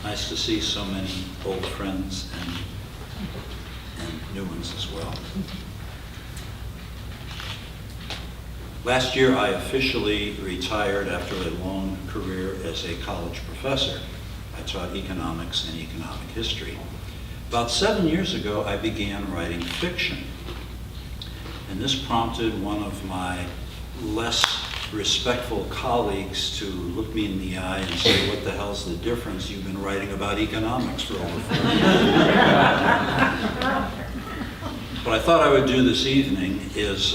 Nice to see so many old friends and new ones as well. Last year, I officially retired after a long career as a college professor. I taught economics and economic history. About 7 years ago, I began writing fiction. And this prompted one of my less respectful colleagues to look me in the eye and say, "What the hell's the difference? You've been writing about economics for over 40 years." What I thought I would do this evening is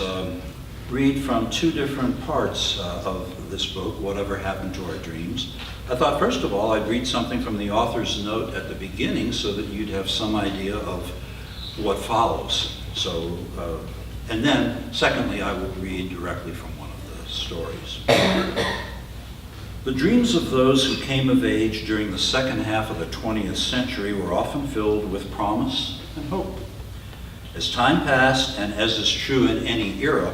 read from two different parts of this book, Whatever Happened to Our Dreams. I thought, first of all, I'd read something from the author's note at the beginning so that you'd have some idea of what follows. And then, secondly, I would read directly from one of the stories. The dreams of those who came of age during the second half of the 20th century were often filled with promise and hope. As time passed, and as is true in any era,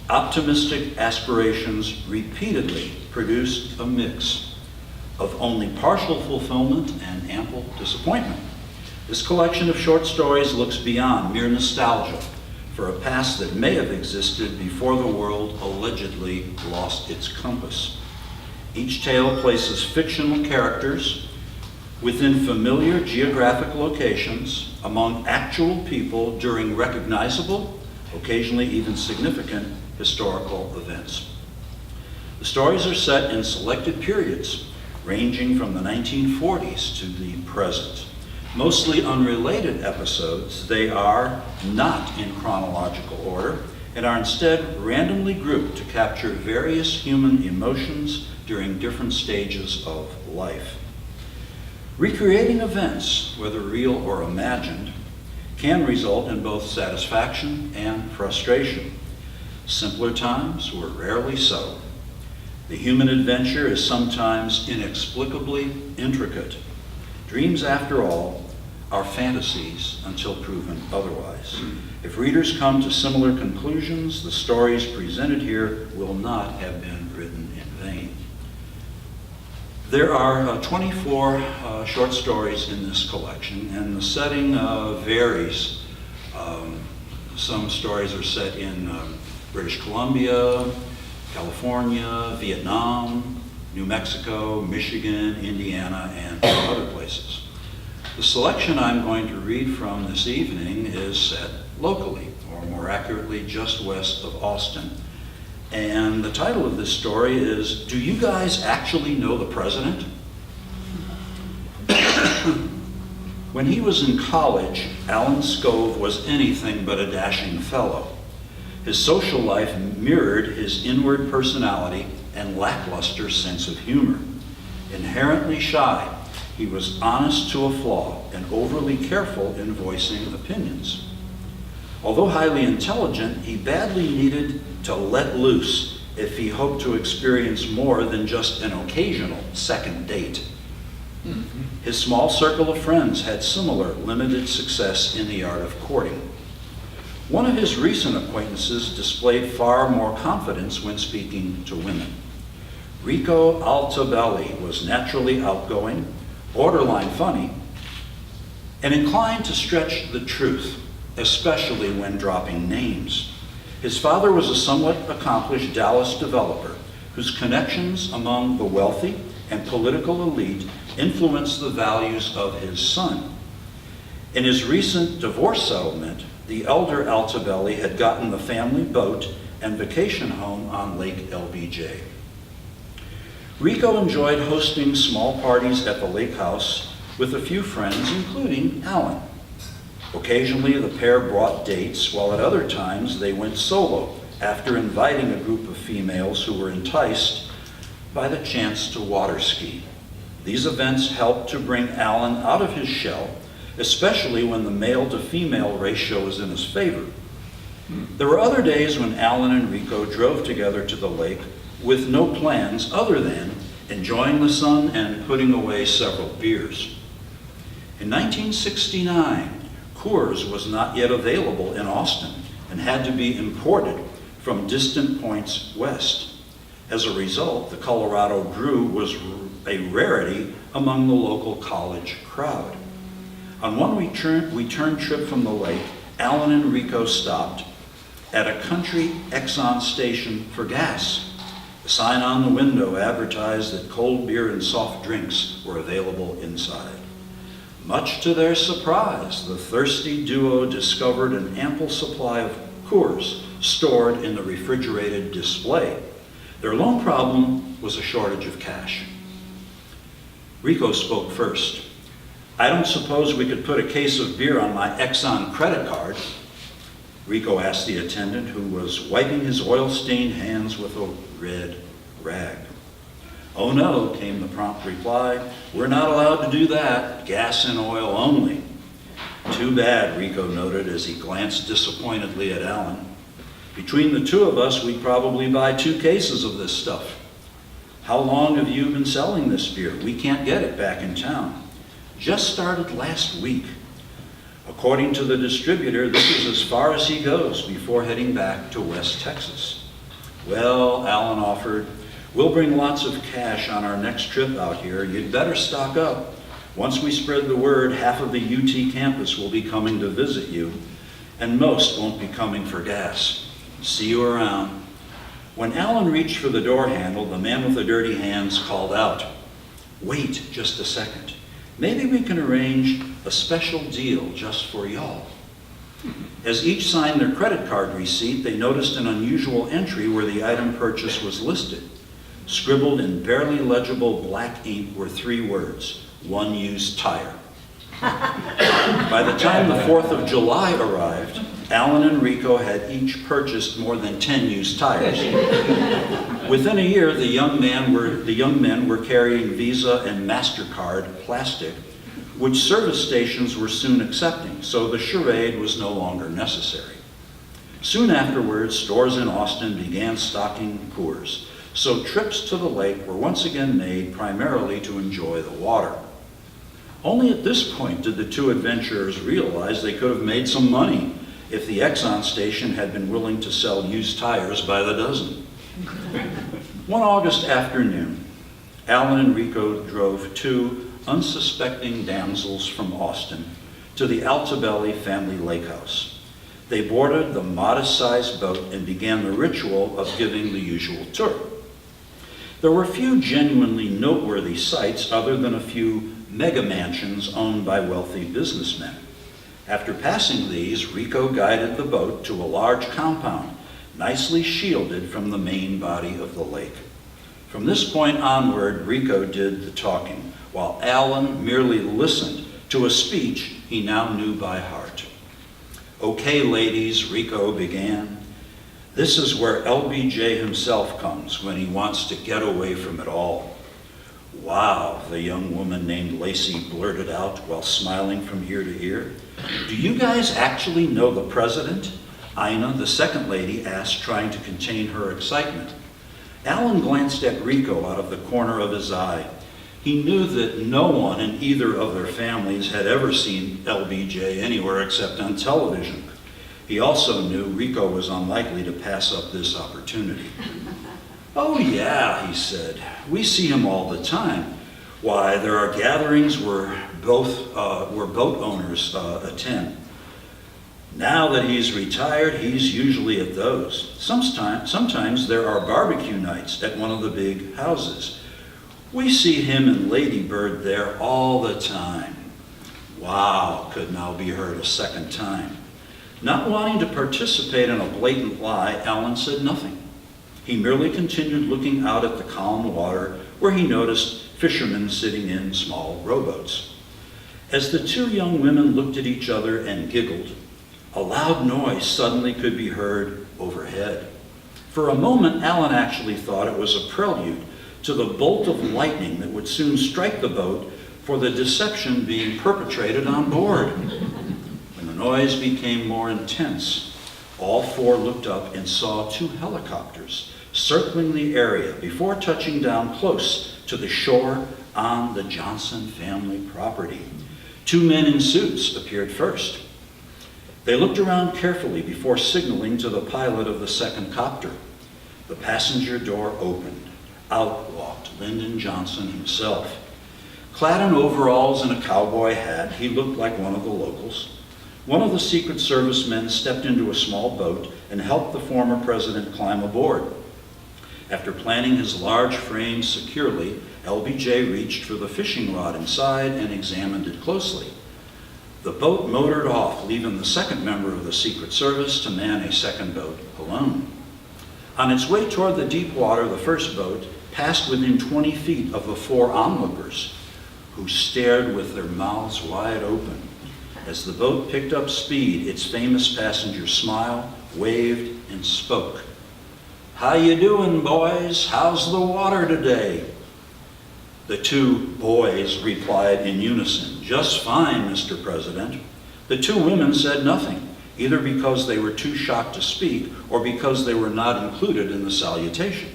optimistic aspirations repeatedly produced a mix of only partial fulfillment and ample disappointment. This collection of short stories looks beyond mere nostalgia for a past that may have existed before the world allegedly lost its compass. Each tale places fictional characters within familiar geographic locations among actual people during recognizable, occasionally even significant, historical events. The stories are set in selected periods, ranging from the 1940s to the present. Mostly unrelated episodes, they are not in chronological order and are instead randomly grouped to capture various human emotions during different stages of life. Recreating events, whether real or imagined, can result in both satisfaction and frustration. Simpler times were rarely so. The human adventure is sometimes inexplicably intricate. Dreams, after all, are fantasies until proven otherwise. If readers come to similar conclusions, the stories presented here will not have been written in vain. There are 24 short stories in this collection, and the setting varies. Some stories are set in British Columbia, California, Vietnam, New Mexico, Michigan, Indiana, and other places. The selection I'm going to read from this evening is set locally, or more accurately, just west of Austin. And the title of this story is, "Do You Guys Actually Know the President?" When he was in college, Alan Scove was anything but a dashing fellow. His social life mirrored his inward personality and lackluster sense of humor. Inherently shy, he was honest to a flaw and overly careful in voicing opinions. Although highly intelligent, he badly needed to let loose if he hoped to experience more than just an occasional second date. His small circle of friends had similar limited success in the art of courting. One of his recent acquaintances displayed far more confidence when speaking to women. Rico Altabelli was naturally outgoing, borderline funny, and inclined to stretch the truth, especially when dropping names. His father was a somewhat accomplished Dallas developer whose connections among the wealthy and political elite influenced the values of his son. In his recent divorce settlement, the elder Altabelli had gotten the family boat and vacation home on Lake LBJ. Rico enjoyed hosting small parties at the lake house with a few friends, including Alan. Occasionally, the pair brought dates, while at other times they went solo after inviting a group of females who were enticed by the chance to water ski. These events helped to bring Alan out of his shell, especially when the male-to-female ratio was in his favor. There were other days when Alan and Rico drove together to the lake with no plans other than enjoying the sun and putting away several beers. In 1969, Coors was not yet available in Austin and had to be imported from distant points west. As a result, the Colorado Brew was a rarity among the local college crowd. On one return trip from the lake, Alan and Rico stopped at a country Exxon station for gas. The sign on the window advertised that cold beer and soft drinks were available inside. Much to their surprise, the thirsty duo discovered an ample supply of Coors stored in the refrigerated display. Their lone problem was a shortage of cash. Rico spoke first. "I don't suppose we could put a case of beer on my Exxon credit card?" Rico asked the attendant, who was wiping his oil-stained hands with a red rag. "Oh no," came the prompt reply. "We're not allowed to do that. Gas and oil only." "Too bad," Rico noted as he glanced disappointedly at Alan. "Between the two of us, we'd probably buy 2 cases of this stuff." "How long have you been selling this beer? We can't get it back in town." "Just started last week." "According to the distributor, this is as far as he goes before heading back to West Texas." "Well," Alan offered, "we'll bring lots of cash on our next trip out here. You'd better stock up. Once we spread the word, half of the UT campus will be coming to visit you, and most won't be coming for gas. See you around." When Alan reached for the door handle, the man with the dirty hands called out, "Wait just a second. Maybe we can arrange a special deal just for y'all." As each signed their credit card receipt, they noticed an unusual entry where the item purchased was listed. Scribbled in barely legible black ink were 3 words: "One used tire." By the time the 4th of July arrived, Alan and Rico had each purchased more than 10 used tires. Within a year, the young men were carrying Visa and MasterCard plastic, which service stations were soon accepting, so the charade was no longer necessary. Soon afterwards, stores in Austin began stocking Coors, so trips to the lake were once again made primarily to enjoy the water. Only at this point did the 2 adventurers realize they could have made some money if the Exxon station had been willing to sell used tires by the dozen. One August afternoon, Alan and Rico drove 2 unsuspecting damsels from Austin to the Altobelli family lake house. They boarded the modest-sized boat and began the ritual of giving the usual tour. There were few genuinely noteworthy sights other than a few mega mansions owned by wealthy businessmen. After passing these, Rico guided the boat to a large compound, nicely shielded from the main body of the lake. From this point onward, Rico did the talking, while Alan merely listened to a speech he now knew by heart. "Okay, ladies," Rico began, "this is where LBJ himself comes when he wants to get away from it all." "Wow," the young woman named Lacey blurted out while smiling from ear to ear. "Do you guys actually know the president?" Ina, the second lady, asked, trying to contain her excitement. Alan glanced at Rico out of the corner of his eye. He knew that no one in either of their families had ever seen LBJ anywhere except on television. He also knew Rico was unlikely to pass up this opportunity. "Oh yeah," he said, "we see him all the time. Why, there are gatherings where boat owners attend. Now that he's retired, he's usually at those. Sometimes there are barbecue nights at one of the big houses. We see him and Lady Bird there all the time." "Wow," could now be heard a second time. Not wanting to participate in a blatant lie, Alan said nothing. He merely continued looking out at the calm water where he noticed fishermen sitting in small rowboats. As the 2 young women looked at each other and giggled, a loud noise suddenly could be heard overhead. For a moment, Alan actually thought it was a prelude to the bolt of lightning that would soon strike the boat for the deception being perpetrated on board. When the noise became more intense, all 4 looked up and saw 2 helicopters circling the area before touching down close to the shore on the Johnson family property. 2 men in suits appeared first. They looked around carefully before signaling to the pilot of the second copter. The passenger door opened. Out walked Lyndon Johnson himself. Clad in overalls and a cowboy hat, he looked like one of the locals. One of the Secret Service men stepped into a small boat and helped the former president climb aboard. After planting his large frame securely, LBJ reached for the fishing rod inside and examined it closely. The boat motored off, leaving the second member of the Secret Service to man a second boat alone. On its way toward the deep water, the first boat passed within 20 feet of the four onlookers, who stared with their mouths wide open. As the boat picked up speed, its famous passenger smiled, waved, and spoke. "How you doing, boys? How's the water today?" The two boys replied in unison, "Just fine, Mr. President." The two women said nothing, either because they were too shocked to speak or because they were not included in the salutation.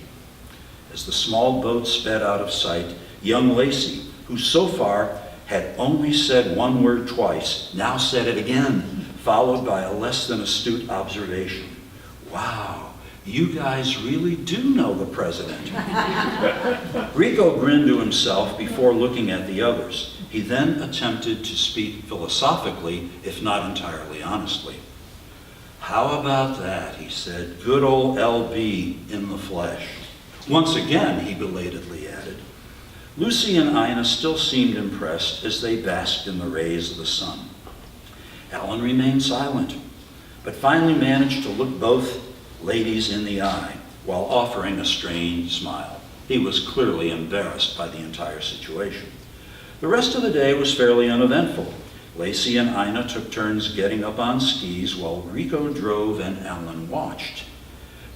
As the small boat sped out of sight, young Lacey, who so far had only said one word twice, now said it again, followed by a less than astute observation. "Wow, you guys really do know the president." Rico grinned to himself before looking at the others. He then attempted to speak philosophically, if not entirely honestly. "How about that?" he said. "Good old LB in the flesh." Once again, he belatedly added. Lucy and Ina still seemed impressed as they basked in the rays of the sun. Alan remained silent, but finally managed to look both ladies in the eye while offering a strained smile. He was clearly embarrassed by the entire situation. The rest of the day was fairly uneventful. Lacey and Ina took turns getting up on skis while Rico drove and Alan watched.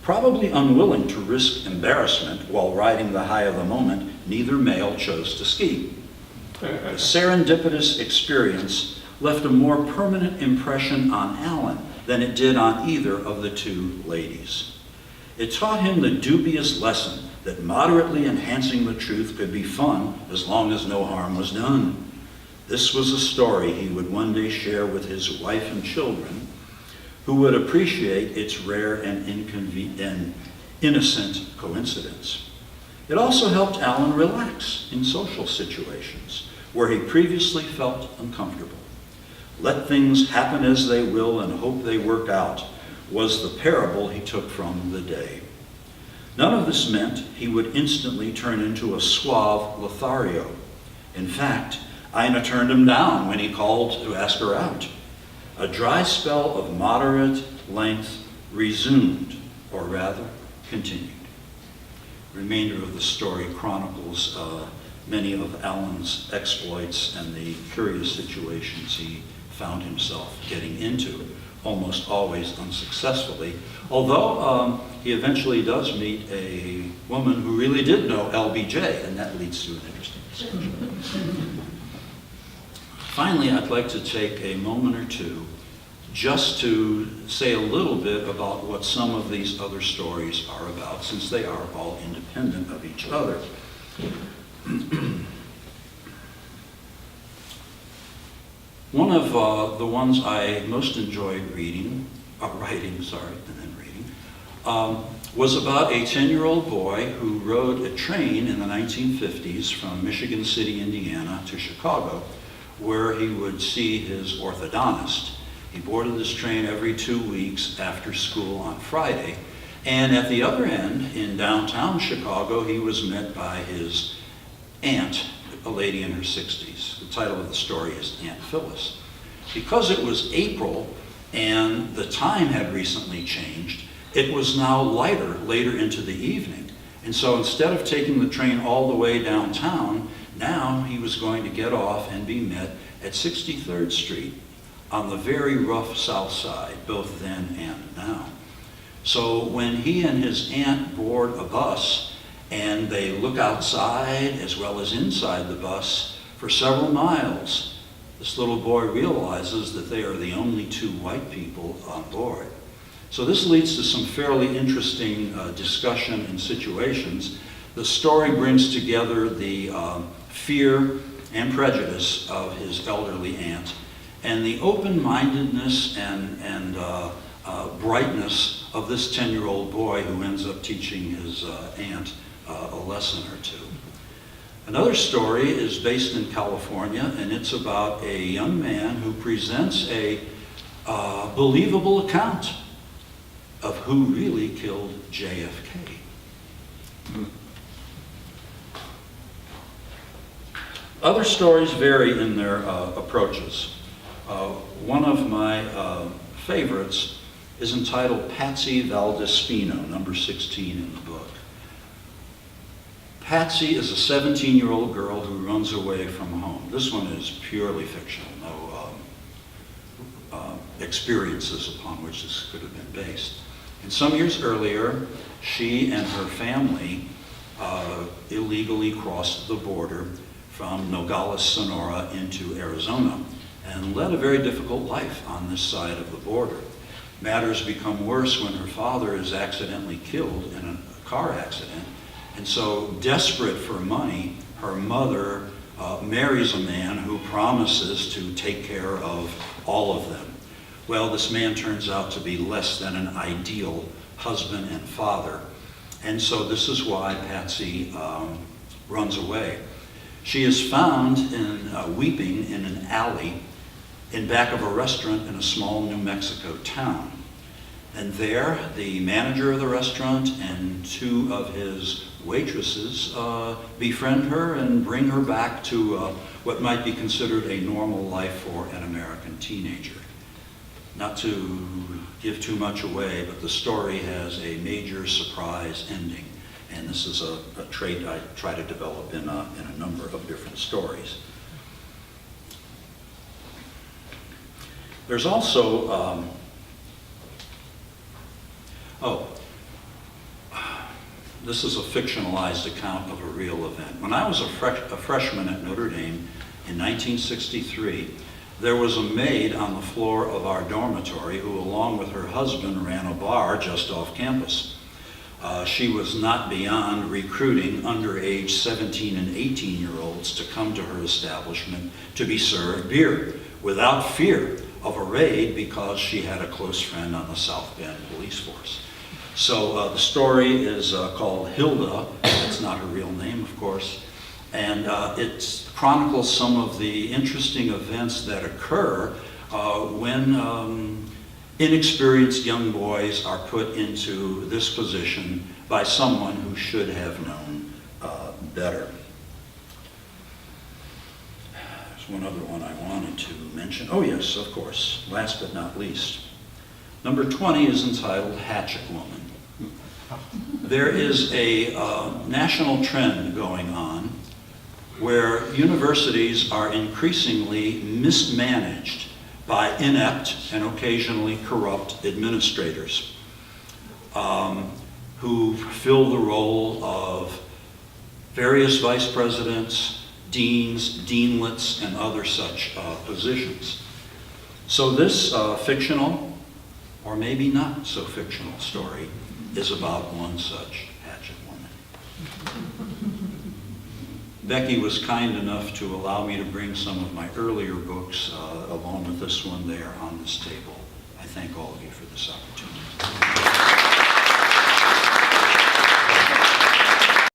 Probably unwilling to risk embarrassment while riding the high of the moment, neither male chose to ski. The serendipitous experience left a more permanent impression on Alan than it did on either of the two ladies. It taught him the dubious lesson that moderately enhancing the truth could be fun as long as no harm was done. This was a story he would one day share with his wife and children, who would appreciate its rare and innocent coincidence. It also helped Alan relax in social situations where he previously felt uncomfortable. Let things happen as they will and hope they work out was the parable he took from the day. None of this meant he would instantly turn into a suave Lothario. In fact, Ina turned him down when he called to ask her out. A dry spell of moderate length resumed, or rather, continued. The remainder of the story chronicles many of Alan's exploits and the curious situations he found himself getting into, almost always unsuccessfully, although he eventually does meet a woman who really did know LBJ, and that leads to an interesting discussion. Finally, I'd like to take a moment or two just to say a little bit about what some of these other stories are about, since they are all independent of each other. One of the ones I most enjoyed writing, was about a 10-year-old boy who rode a train in the 1950s from Michigan City, Indiana to Chicago, where he would see his orthodontist. He boarded this train every 2 weeks after school on Friday, and at the other end, in downtown Chicago, he was met by his aunt, a lady in her 60s. The title of the story is Aunt Phyllis. Because it was April and the time had recently changed, it was now lighter later into the evening. And so instead of taking the train all the way downtown, now he was going to get off and be met at 63rd Street on the very rough south side, both then and now. So when he and his aunt board a bus and they look outside as well as inside the bus for several miles, this little boy realizes that they are the only two white people on board. So this leads to some fairly interesting discussion and situations. The story brings together the fear and prejudice of his elderly aunt and the open-mindedness and brightness of this 10-year-old boy who ends up teaching his aunt a lesson or two. Another story is based in California, and it's about a young man who presents a believable account of who really killed JFK. Other stories vary in their approaches. One of my favorites is entitled Patsy Valdespino, number 16 in the book. Patsy is a 17-year-old girl who runs away from home. This one is purely fictional, no experiences upon which this could have been based. And some years earlier, she and her family illegally crossed the border from Nogales, Sonora into Arizona and led a very difficult life on this side of the border. Matters become worse when her father is accidentally killed in a car accident. And so, desperate for money, her mother marries a man who promises to take care of all of them. Well, this man turns out to be less than an ideal husband and father. And so this is why Patsy runs away. She is found weeping in an alley in back of a restaurant in a small New Mexico town. And there, the manager of the restaurant and two of his waitresses befriend her and bring her back to what might be considered a normal life for an American teenager. Not to give too much away, but the story has a major surprise ending. And this is a trait I try to develop in a number of different stories. There's also, this is a fictionalized account of a real event. When I was a freshman at Notre Dame in 1963, there was a maid on the floor of our dormitory who, along with her husband, ran a bar just off campus. She was not beyond recruiting underage 17 and 18-year-olds to come to her establishment to be served beer without fear of a raid because she had a close friend on the South Bend police force. So the story is called Hilda. It's not her real name, of course. And it chronicles some of the interesting events that occur when inexperienced young boys are put into this position by someone who should have known better. There's one other one I wanted to mention. Oh yes, of course, last but not least. Number 20 is entitled Hatchet Woman. There is a national trend going on where universities are increasingly mismanaged by inept and occasionally corrupt administrators who fill the role of various vice presidents, deans, deanlets, and other such positions. So this fictional, or maybe not so fictional story is about one such hatchet woman. Becky was kind enough to allow me to bring some of my earlier books along with this one there on this table. I thank all of you for this opportunity.